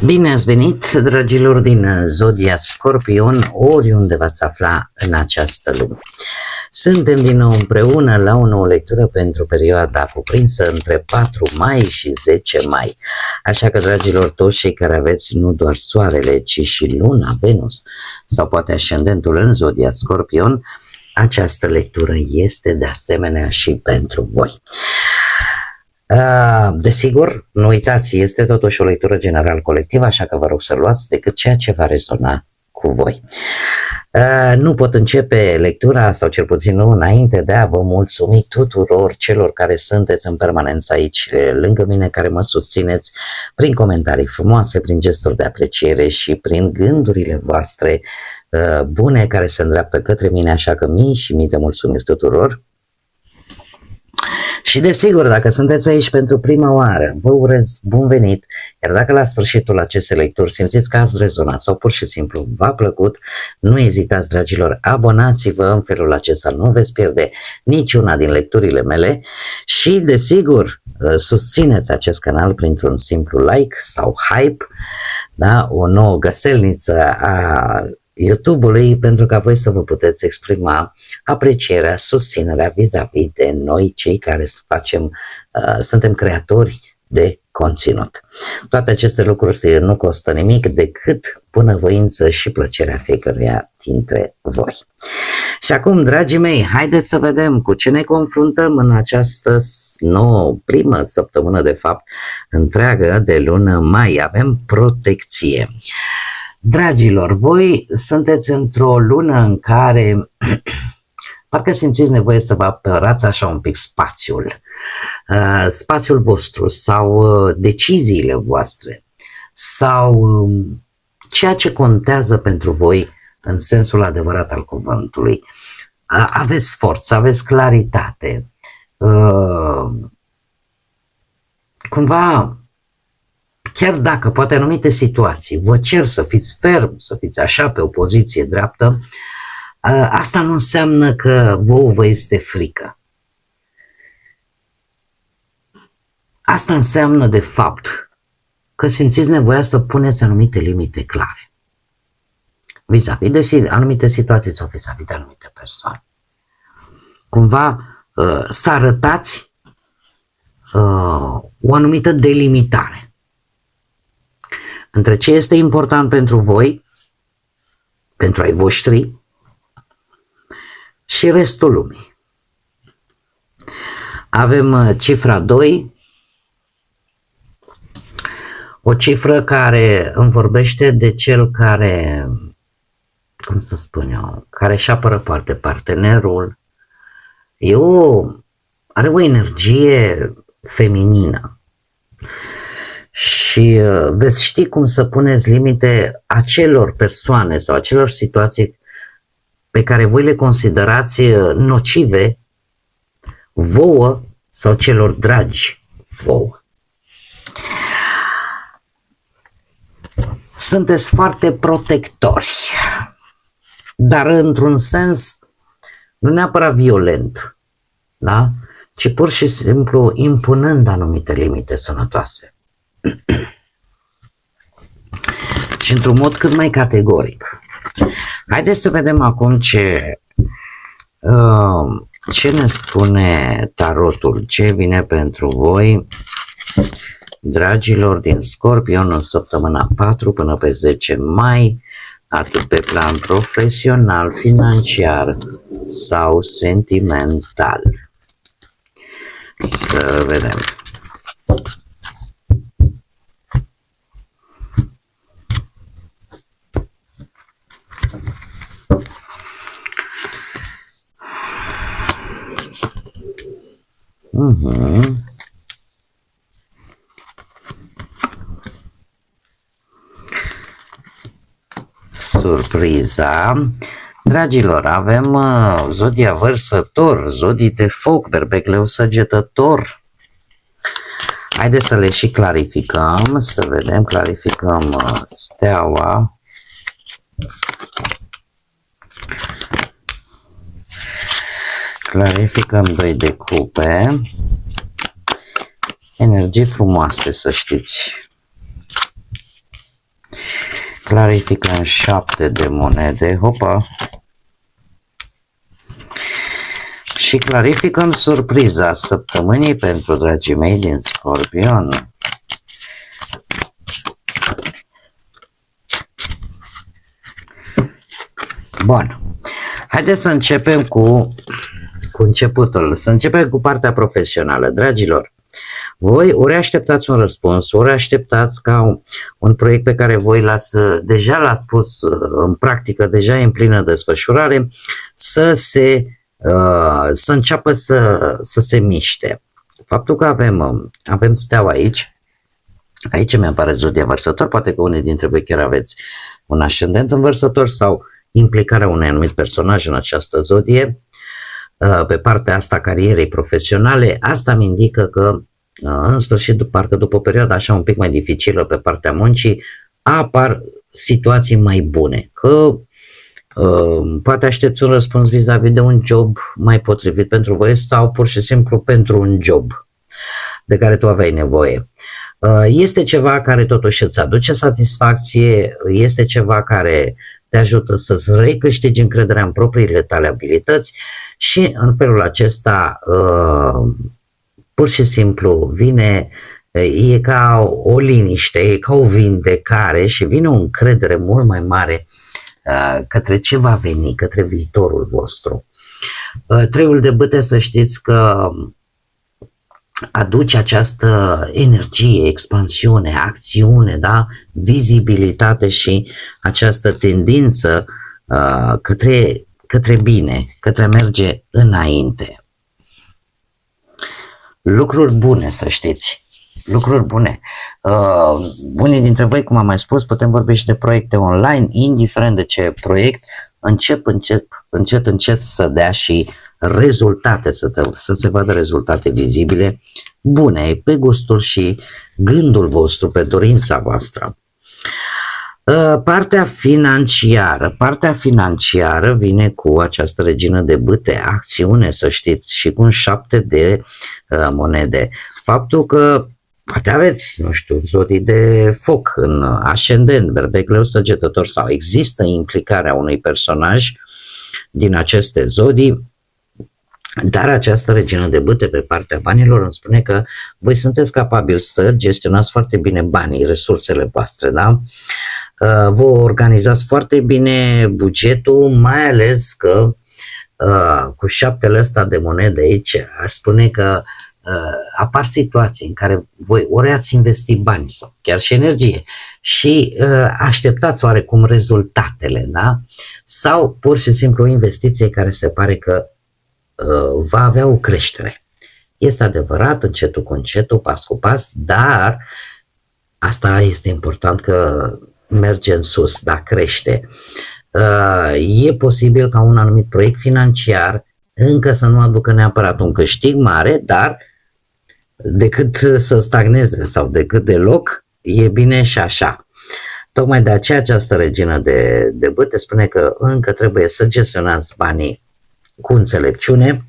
Bine ați venit, dragilor din Zodia Scorpion, oriunde v-ați afla în această lume. Suntem din nou împreună la o nouă lectură pentru perioada cuprinsă între 4 mai și 10 mai. Așa că, dragilor, toți cei care aveți nu doar Soarele, ci și Luna, Venus sau poate ascendentul în Zodia Scorpion, această lectură este de asemenea și pentru voi. Desigur, nu uitați, este totuși o lectură general colectivă, așa că vă rog să luați decât ceea ce va rezona cu voi. Nu pot începe lectura, sau cel puțin nu înainte de a vă mulțumi tuturor celor care sunteți în permanență aici lângă mine, care mă susțineți prin comentarii frumoase, prin gesturi de apreciere și prin gândurile voastre bune care se îndreaptă către mine, așa că mii și mii de mulțumiri tuturor. Și desigur, dacă sunteți aici pentru prima oară, vă urez bun venit, iar dacă la sfârșitul acestei lecturi simțiți că ați rezonat sau pur și simplu v-a plăcut, nu ezitați, dragilor, abonați-vă, în felul acesta nu veți pierde niciuna din lecturile mele și desigur susțineți acest canal printr-un simplu like sau hype, da? O nouă găselniță a YouTube-ului, pentru ca voi să vă puteți exprima aprecierea, susținerea vis-a-vis de noi, cei care suntem creatori de conținut. Toate aceste lucruri nu costă nimic decât bunăvoință și plăcerea fiecăruia dintre voi. Și acum, dragii mei, haideți să vedem cu ce ne confruntăm în această nouă, primă săptămână, de fapt, întreagă de lună mai. Avem protecție. Dragilor, voi sunteți într-o lună în care parcă simțiți nevoie să vă apărați așa un pic spațiul vostru sau deciziile voastre sau ceea ce contează pentru voi în sensul adevărat al cuvântului. Aveți forță, aveți claritate, cumva. Chiar dacă poate anumite situații vă cer să fiți ferm, să fiți așa pe o poziție dreaptă, asta nu înseamnă că vouă vă este frică. Asta înseamnă de fapt că simțiți nevoia să puneți anumite limite clare vis-a-vis de anumite situații sau vis-a-vis de anumite persoane. Cumva să arătați o anumită delimitare între ce este important pentru voi, pentru ai voștri și restul lumii. Avem cifra 2, o cifră care îmi vorbește de cel care, cum să spun eu, care își apără partenerul. Are o energie feminină. Și veți ști cum să puneți limite acelor persoane sau acelor situații pe care voi le considerați nocive vouă sau celor dragi vouă. Sunteți foarte protectori, dar într-un sens nu neapărat violent, da? Ci pur și simplu impunând anumite limite sănătoase. Și într-un mod cât mai categoric. Haideți să vedem acum ce ne spune tarotul, ce vine pentru voi, dragilor din Scorpion, în săptămâna 4 până pe 10 mai, atât pe plan profesional, financiar sau sentimental. Să vedem. Surpriza. Dragilor, avem zodia Vărsător, zodii de foc, berbec, leu, săgetător. Haideți să le și clarificăm, să vedem, clarificăm steaua. Clarificăm 2 de cupe. Energii frumoase, să știți. Clarificăm 7 de monede, hopa. Și clarificăm surpriza săptămânii pentru dragii mei din Scorpion. Bun. Haideți să începem cu începutul. Să începem cu partea profesională. Dragilor, voi ori așteptați un răspuns, ori așteptați ca un proiect pe care voi deja l-ați pus în practică, deja e în plină desfășurare, să înceapă să se miște. Faptul că avem steaua aici mi apare zodia Vărsător, poate că unii dintre voi chiar aveți un ascendent în Vărsător sau implicarea unui anumit personaj în această zodie, pe partea asta carierei profesionale, asta îmi indică că în sfârșit, parcă după o perioadă așa un pic mai dificilă pe partea muncii, apar situații mai bune, că poate aștepți un răspuns vis-a-vis de un job mai potrivit pentru voi sau pur și simplu pentru un job de care tu aveai nevoie. Este ceva care totuși îți aduce satisfacție, este ceva care te ajută să-ți recâștigi încrederea în propriile tale abilități și în felul acesta pur și simplu e ca o liniște, e ca o vindecare și vine o încredere mult mai mare către ce va veni, către viitorul vostru. Treiul de bâte, să știți că aduce această energie, expansiune, acțiune, da? Vizibilitate și această tendință către bine, către merge înainte. Lucruri bune, să știți. Lucruri bune. Unii dintre voi, cum am mai spus, putem vorbi și de proiecte online, indiferent de ce proiect, încet să dea și rezultate, să se vadă rezultate vizibile, bune, pe gustul și gândul vostru, pe dorința voastră. Partea financiară vine cu această regină de bâte, acțiune, să știți, și cu un 7 de monede. Faptul că poate aveți, nu știu, zodii de foc în ascendent, berbec, leu, săgetător sau există implicarea unui personaj din aceste zodii, dar această regină de bâte pe partea banilor îmi spune că voi sunteți capabili să gestionați foarte bine banii, resursele voastre, da? Vă organizați foarte bine bugetul, mai ales că cu 7-le ăsta de monede aici aș spune că apar situații în care voi ori ați investit bani sau chiar și energie și așteptați oarecum rezultatele, da? Sau pur și simplu o investiție care se pare că va avea o creștere. Este adevărat, încetul cu încetul, pas cu pas, dar asta este important că merge în sus, da, crește. E posibil ca un anumit proiect financiar încă să nu aducă neapărat un câștig mare, dar decât să stagneze sau decât deloc, e bine și așa. Tocmai de aceea această regină de bâte spune că încă trebuie să gestionați banii cu înțelepciune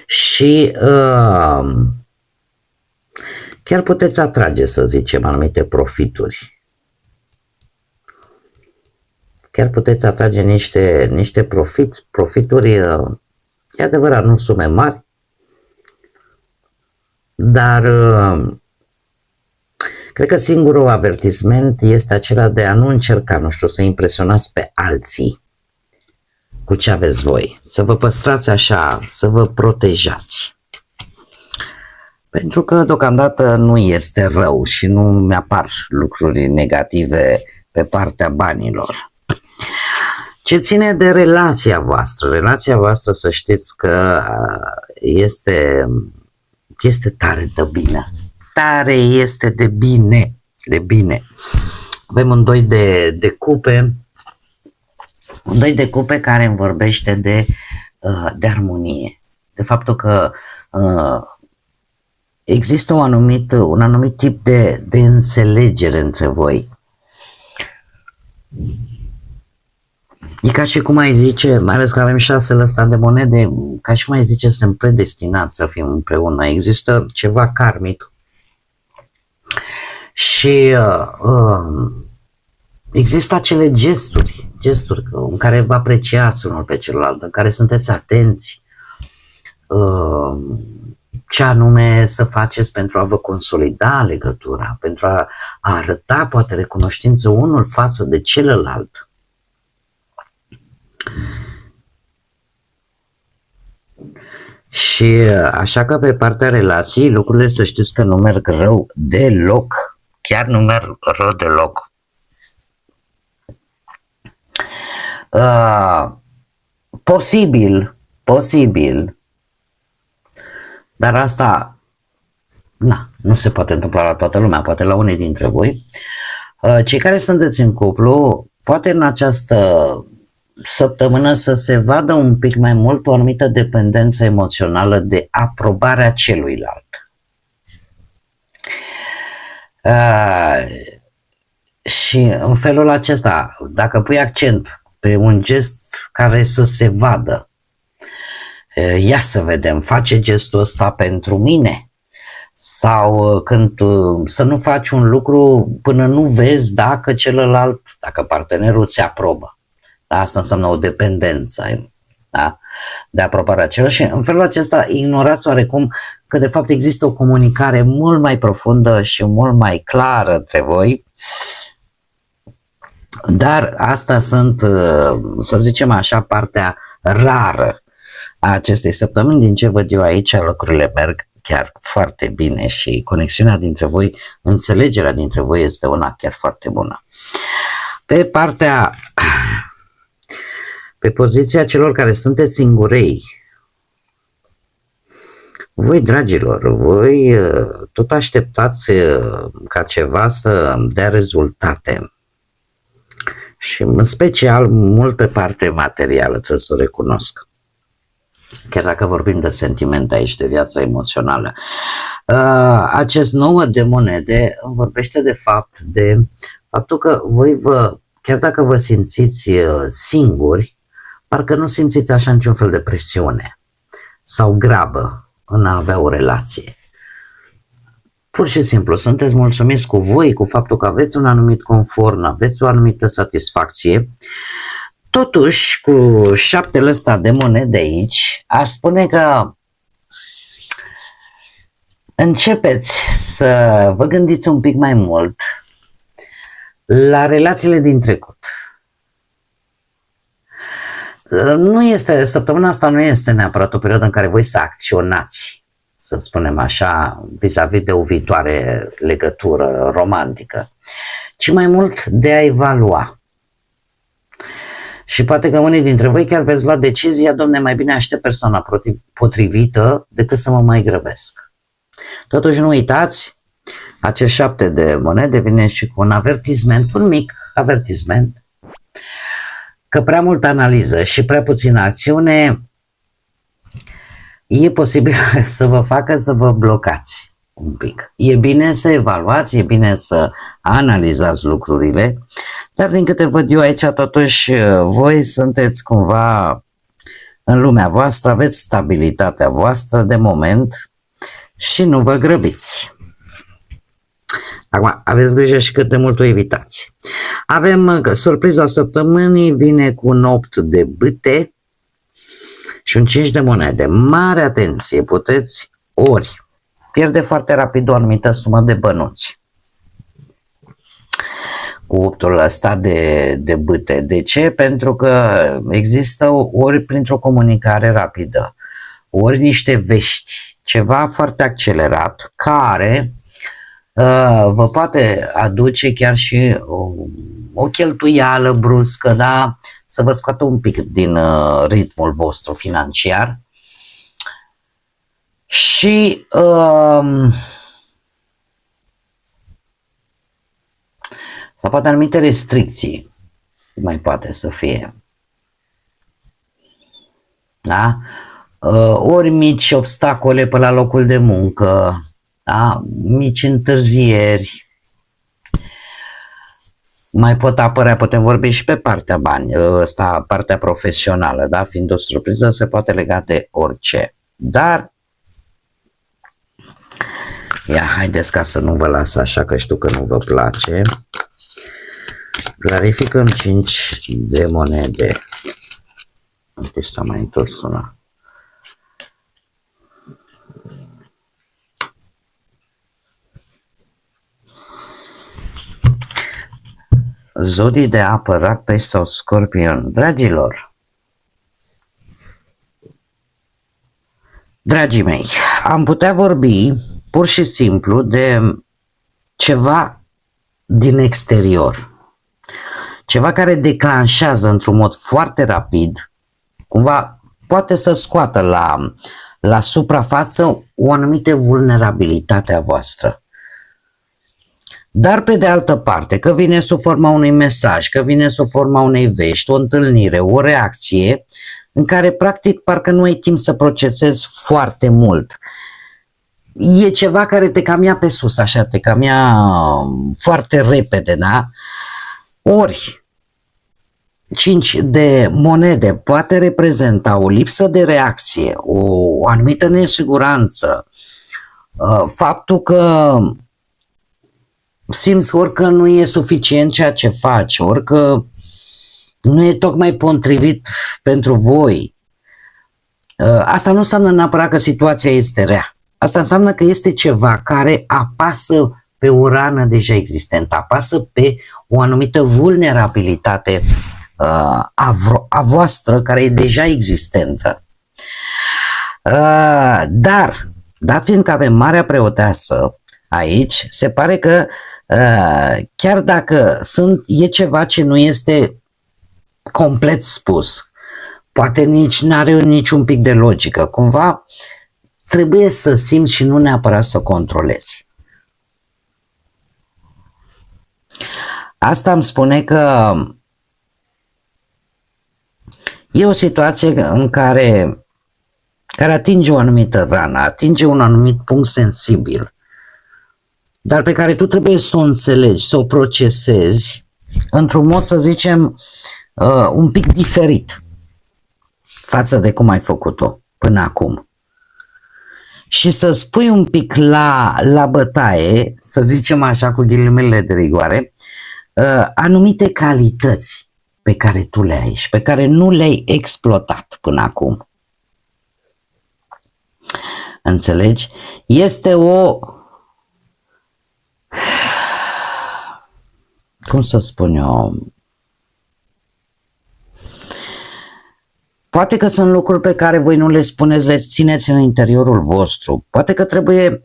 și chiar puteți atrage, să zicem, anumite profituri. Chiar puteți atrage niște profituri, e adevărat, nu sume mari, dar cred că singurul avertisment este acela de a nu încerca, nu știu, să impresionați pe alții cu ce aveți voi. Să vă păstrați așa, să vă protejați. Pentru că deocamdată nu este rău și nu mi-apar lucruri negative pe partea banilor. Ce ține de relația voastră să știți că este tare de bine. Tare este de bine. Avem un 2 de cupe, un 2 de cupe care îmi vorbește de armonie, de faptul că există un anumit tip de înțelegere între voi. E ca și cum ai zice, mai ales că avem 6-le ăsta de monede, ca și cum ai zice, suntem predestinați să fim împreună. Există ceva karmic și există acele gesturi în care vă apreciați unul pe celălalt, în care sunteți atenți ce anume să faceți pentru a vă consolida legătura, pentru a arăta poate recunoștință unul față de celălalt. Și așa că pe partea relației lucrurile să știți că nu merg rău deloc, chiar nu merg rău deloc. Posibil, dar asta nu se poate întâmpla la toată lumea, poate la unii dintre voi. Cei care sunteți în cuplu, poate în această săptămână să se vadă un pic mai mult o anumită dependență emoțională de aprobarea celuilalt. Și în felul acesta, dacă pui accent pe un gest care să se vadă, ia să vedem, face gestul ăsta pentru mine? Sau când să nu faci un lucru până nu vezi dacă celălalt, dacă partenerul ți aprobă. Asta înseamnă o dependență, da? De aprobarea celor și în felul acesta ignorați oarecum că de fapt există o comunicare mult mai profundă și mult mai clară între voi, dar asta sunt, să zicem așa, partea rară a acestei săptămâni. Din ce văd eu aici, lucrurile merg chiar foarte bine și conexiunea dintre voi, înțelegerea dintre voi este una chiar foarte bună. Pe poziția celor care sunteți singurei, voi, dragilor, voi tot așteptați ca ceva să dea rezultate. Și în special mult pe partea materială, trebuie să o recunosc. Chiar dacă vorbim de sentiment aici, de viața emoțională. Acest 9 de monede vorbește de faptul că voi chiar dacă vă simțiți singuri, parcă nu simțiți așa niciun fel de presiune sau grabă în a avea o relație. Pur și simplu, sunteți mulțumiți cu voi, cu faptul că aveți un anumit confort, aveți o anumită satisfacție. Totuși, cu 7 ăsta de monede aici, aș spune că începeți să vă gândiți un pic mai mult la relațiile din trecut. Săptămâna asta nu este neapărat o perioadă în care voi să acționați, să spunem așa, vis-a-vis de o viitoare legătură romantică, ci mai mult de a evalua. Și poate că unii dintre voi chiar veți lua decizia, domne, mai bine aștept persoana potrivită decât să mă mai grăbesc. Totuși nu uitați, acest 7 de monede vine și cu un avertisment, un mic avertisment, că prea multă analiză și prea puțină acțiune e posibil să vă facă să vă blocați un pic. E bine să evaluați, e bine să analizați lucrurile, dar din câte văd eu aici, totuși, voi sunteți cumva în lumea voastră, aveți stabilitatea voastră de moment și nu vă grăbiți. Acum, aveți grijă și cât de mult o evitați. Avem că surpriza săptămânii vine cu un 8 de bâte și un 5 de monede. Mare atenție, puteți ori pierde foarte rapid o anumită sumă de bănuți cu 8-ul ăsta de bâte. De ce? Pentru că există ori printr-o comunicare rapidă, ori niște vești, ceva foarte accelerat, care vă poate aduce chiar și o cheltuială bruscă, da? Să vă scoată un pic din ritmul vostru financiar și sau poate anumite restricții mai poate să fie, da? Ori mici obstacole pe la locul de muncă, da? Mici întârzieri, mai pot apărea, putem vorbi și pe partea bani, partea profesională, da? Fiind o surpriză, se poate lega de orice, dar haideți ca să nu vă las așa, că știu că nu vă place. Clarificăm 5 de monede. Uite, s-a mai întors una. Zodii de apă, Rac, Pești sau Scorpion. Dragii mei, am putea vorbi pur și simplu de ceva din exterior. Ceva care declanșează într-un mod foarte rapid, cumva poate să scoată la suprafață o anumită vulnerabilitate a voastră. Dar pe de altă parte, că vine sub forma unui mesaj, că vine sub forma unei vești, o întâlnire, o reacție, în care practic parcă nu ai timp să procesezi foarte mult. E ceva care te cam ia pe sus, așa, te cam ia foarte repede, da? Ori 5 de monede poate reprezenta o lipsă de reacție, o anumită nesiguranță, faptul că simți ori că nu e suficient ceea ce faci, ori că nu e tocmai potrivit pentru voi. Asta nu înseamnă neapărat că situația este rea. Asta înseamnă că este ceva care apasă pe o rană deja existentă, apasă pe o anumită vulnerabilitate a voastră care e deja existentă. Dar, dat fiind că avem Marea Preoteasă aici, se pare că chiar dacă e ceva ce nu este complet spus, poate nici n-are niciun pic de logică, cumva trebuie să simți și nu neapărat să controlezi. Asta îmi spune că e o situație în care atinge o anumită rană, atinge un anumit punct sensibil, dar pe care tu trebuie să o înțelegi, să o procesezi într-un mod, să zicem, un pic diferit față de cum ai făcut-o până acum. Și să spui un pic la bătaie, să zicem așa cu ghilimele de rigoare, anumite calități pe care tu le ai și pe care nu le-ai exploatat până acum. Înțelegi? Este cum să spun eu, poate că sunt lucruri pe care voi nu le spuneți, le țineți în interiorul vostru. Poate că trebuie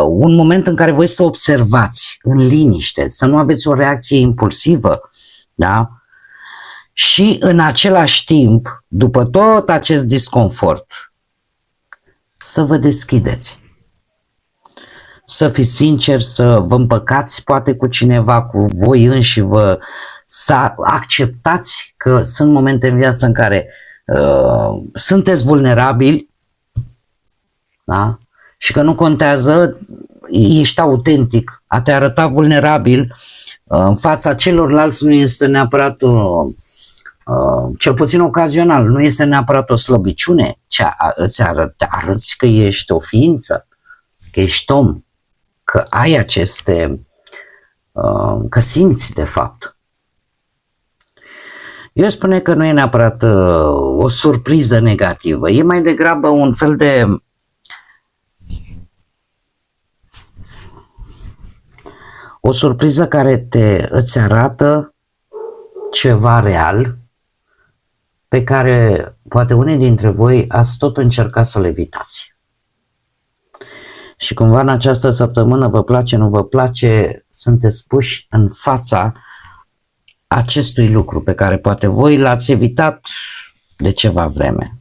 un moment în care voi să observați în liniște, să nu aveți o reacție impulsivă, da? Și în același timp, după tot acest disconfort, să vă deschideți. Să fiți sinceri, să vă împăcați poate cu cineva, cu voi înși vă, să acceptați că sunt momente în viață în care sunteți vulnerabili, da? Și că nu contează, ești autentic, a te arăta vulnerabil în fața celorlalți nu este neapărat cel puțin ocazional, nu este neapărat o slăbiciune, ci arăți că ești o ființă, că ești om, că ai aceste, că simți de fapt. Eu spune că nu e neapărat o surpriză negativă, e mai degrabă un fel de o surpriză care îți arată ceva real pe care poate unii dintre voi ați tot încercat să le evitați. Și cumva în această săptămână, vă place, nu vă place, sunteți puși în fața acestui lucru pe care poate voi l-ați evitat de ceva vreme.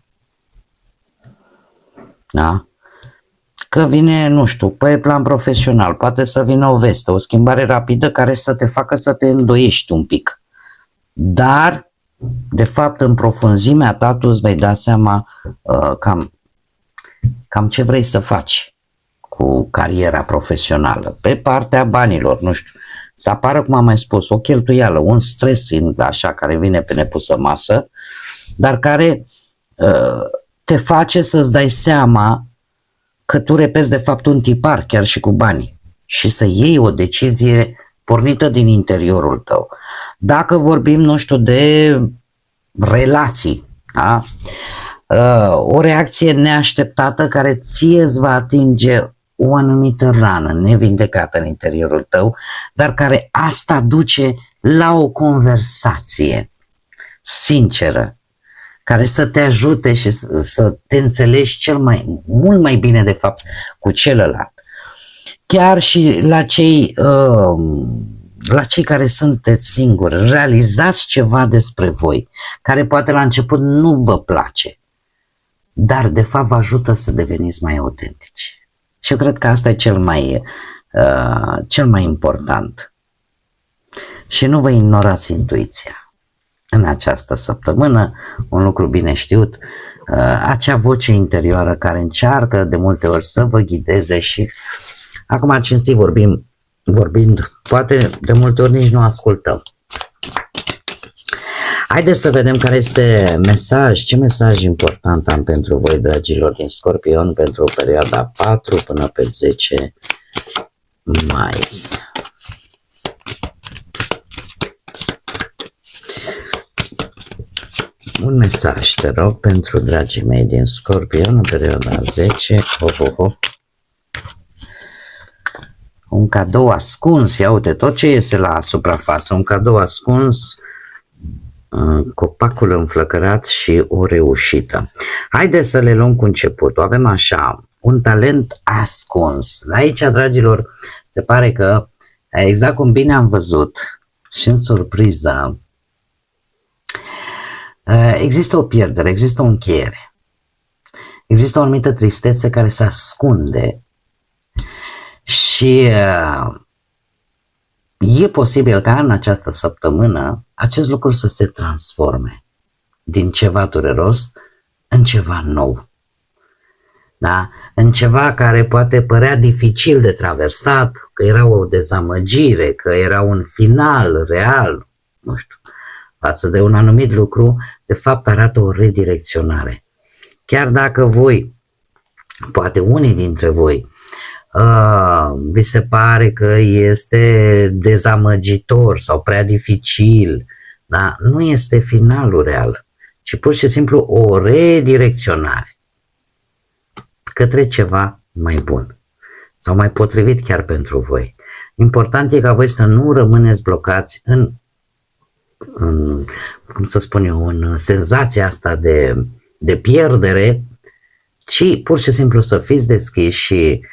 Da? Că vine, nu știu, pe plan profesional, poate să vină o veste, o schimbare rapidă care să te facă să te îndoiești un pic. Dar, de fapt, în profunzimea ta, tu îți vei da seama cam ce vrei să faci cu cariera profesională. Pe partea banilor, nu știu, să apară, cum am mai spus, o cheltuială, un stres așa care vine pe nepusă masă, dar care te face să-ți dai seama că tu repeți de fapt un tipar chiar și cu banii și să iei o decizie pornită din interiorul tău. Dacă vorbim, nu știu, de relații, da? O reacție neașteptată care ție îți va atinge o anumită rană nevindecată în interiorul tău, dar care asta duce la o conversație sinceră, care să te ajute și să te înțelegi mult mai bine de fapt cu celălalt. Chiar și la cei care sunteți singuri, realizați ceva despre voi, care poate la început nu vă place, dar de fapt vă ajută să deveniți mai autentici. Și eu cred că asta e cel mai important. Și nu vă ignorați intuiția. În această săptămână, un lucru bine știut, acea voce interioară care încearcă de multe ori să vă ghideze și acum cinstit vorbind, poate de multe ori nici nu ascultăm. Haideți să vedem care este ce mesaj important am pentru voi, dragilor din Scorpion, pentru perioada 4 până pe 10 mai. Un mesaj, te rog, pentru dragii mei din Scorpion în perioada 10. Un cadou ascuns, ia uite, tot ce iese la suprafață, un cadou ascuns, copacul înflăcărat și o reușită. Haideți să le luăm cu începutul. Avem așa, un talent ascuns. Aici, dragilor, se pare că, exact cum bine am văzut și în surpriză, există o pierdere, există o încheiere. Există o anumită tristețe care se ascunde și e posibil ca în această săptămână acest lucru să se transforme din ceva dureros în ceva nou. Da? În ceva care poate părea dificil de traversat, că era o dezamăgire, că era un final real, nu știu, față de un anumit lucru, de fapt arată o redirecționare. Chiar dacă voi, poate unii dintre voi, vi se pare că este dezamăgitor sau prea dificil, da? Nu este finalul real, ci pur și simplu o redirecționare către ceva mai bun sau mai potrivit chiar pentru voi. Important e ca voi să nu rămâneți blocați în cum să spun eu, în senzația asta de pierdere, ci pur și simplu să fiți deschiși și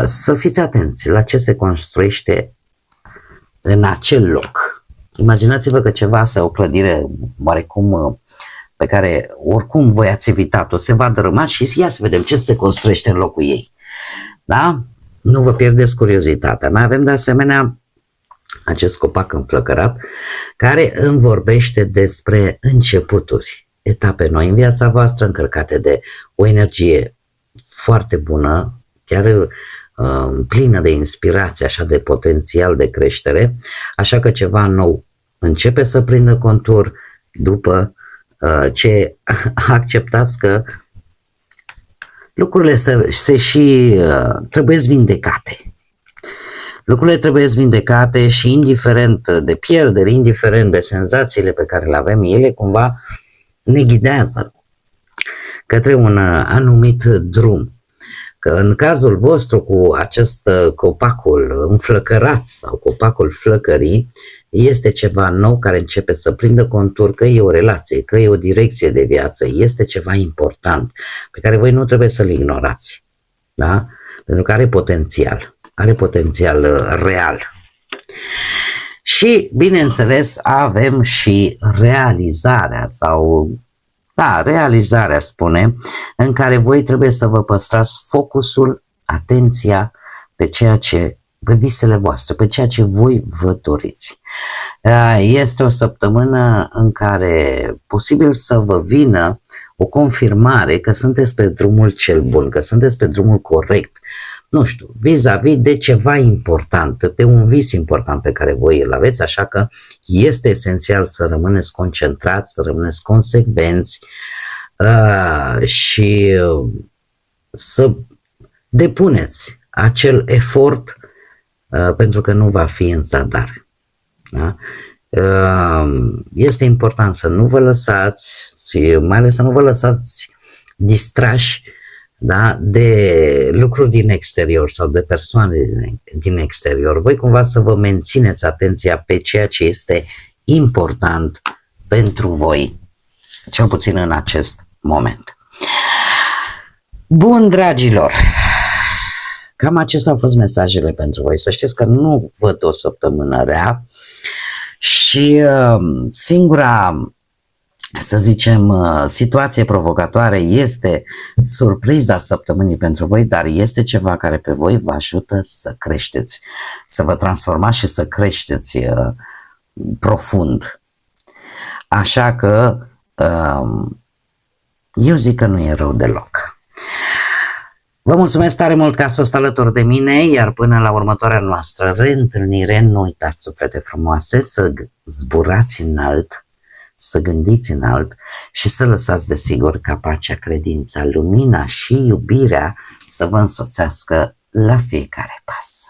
să fiți atenți la ce se construiește în acel loc. Imaginați-vă că ceva sau o clădire oarecum pe care oricum voi ați evitat-o se va dărâma și ia să vedem ce se construiește în locul ei. Da? Nu vă pierdeți curiozitatea. Mai avem de asemenea acest copac înflăcărat care îmi vorbește despre începuturi, etape noi în viața voastră, încărcate de o energie foarte bună, chiar plină de inspirație, așa de potențial de creștere, așa că ceva nou începe să prindă contur după ce acceptați că lucrurile trebuie vindecate. Lucrurile trebuie vindecate și indiferent de pierdere, indiferent de senzațiile pe care le avem, ele cumva ne ghidează către un anumit drum. Că în cazul vostru cu acest copacul înflăcărat sau copacul flăcării, este ceva nou care începe să prindă contur, că e o relație, că e o direcție de viață, este ceva important pe care voi nu trebuie să-l ignorați, da? Pentru că are potențial real. Și, bineînțeles, avem și realizarea spune, în care voi trebuie să vă păstrați focusul, atenția pe visele voastre, pe ceea ce voi vă doriți. Este o săptămână în care posibil să vă vină o confirmare că sunteți pe drumul cel bun, că sunteți pe drumul corect, nu știu, vis-a-vis de ceva important, de un vis important pe care voi îl aveți, așa că este esențial să rămâneți concentrați, să rămâneți consecvenți și să depuneți acel efort pentru că nu va fi în zadar. Da? Este important să nu vă lăsați, mai ales să nu vă lăsați distrași, da, de lucruri din exterior sau de persoane din exterior. Voi cumva să vă mențineți atenția pe ceea ce este important pentru voi, cel puțin în acest moment. Bun, dragilor, cam acestea au fost mesajele pentru voi. Să știți că nu văd o săptămână rea și singura, să zicem, situație provocatoare este surpriza săptămânii pentru voi, dar este ceva care pe voi vă ajută să creșteți, să vă transformați și să creșteți profund. Așa că eu zic că nu e rău deloc. Vă mulțumesc tare mult că ați fost alături de mine, iar până la următoarea noastră reîntâlnire, nu uitați, suflete frumoase, să zburați înalt, să gândiți înalt și să lăsați, desigur, ca pacea, credința, lumina și iubirea să vă însoțească la fiecare pas.